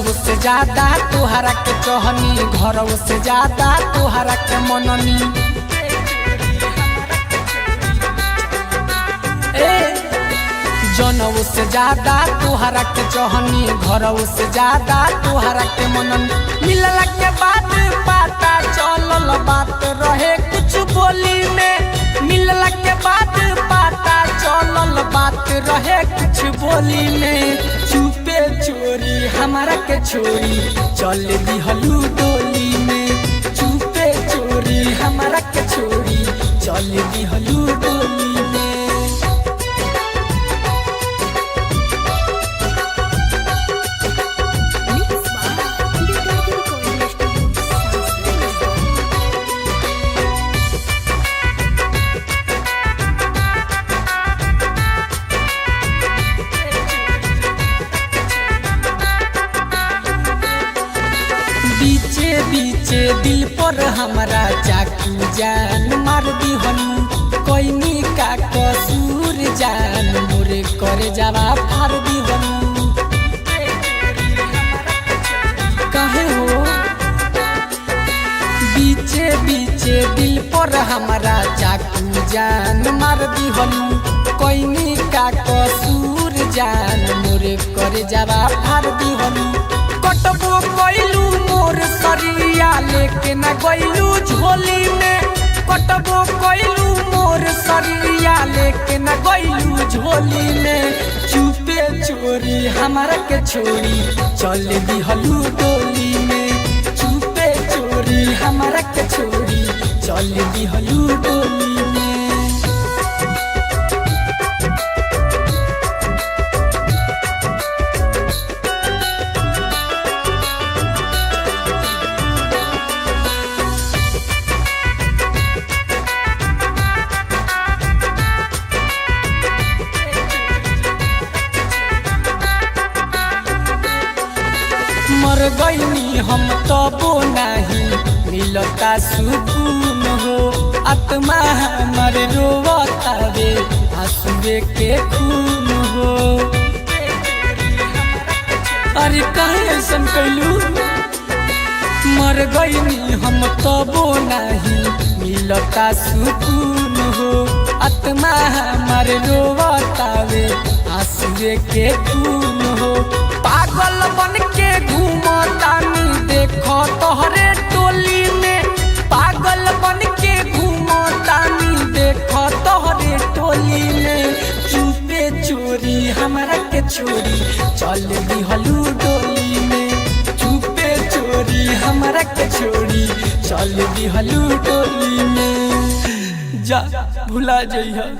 जनऊ से ज्यादा तोहरा के चहनी, घरऊ से ज्यादा तोहरा के मननी। जनऊ से ज्यादा तोहरा के चहनी, घरऊ से ज्यादा तोहरा के मननी। मिलला के बाद पता चलल बात रहे कुछ बोली में, मिलला के बाद पता चलल बात रहे कुछ बोली में। चुपे चोरी हमारा के छोरी चल दिहलू डोली में, चुपे चोरी हमारा के छोरी चल दिहलू डोली में। बीचे बीचे दिल पर हमारा चाकू जान मार दिहनु, कोई का कसूर जान मोरे करे जावा फार दिहनु। कहे हो बीचे बीचे दिल पर हमारा चाकू जान मार दिहनु, कोई का कसूर जान मोरे करे जावा फार दिहनु। कटबो कोइलू मोर सरिया लेके न गइलू झोली में, कटबो कोइलू मोर सरिया लेके न गइलू झोली में। चुपे चोरी हमारा के छोरी चल दिहलू डोली में, चुपे चोरी हमारा के छोरी चल दिहलू डोली में। मर गईनी हम तबो नहीं मिलता सुकून हो, आत्मा हमर रोवतावे आंसुए के खून हो। अरे कहे ऐसन कैलू, मर गईनी हम तबो नहीं मिलता सुकून हो, आत्मा हमर रोवतावे आंसुए के खून हो। पागल बन के घूमतानी देखो तोहरे टोली में, पागल बन के घूमतानी देखो तोहरे टोली में। चुपे चोरी हमारा के छोरी चल दिहलू डोली में, चुपे चोरी हमारा के छोरी चल दिहलू डोली में। जा भुला जइहा।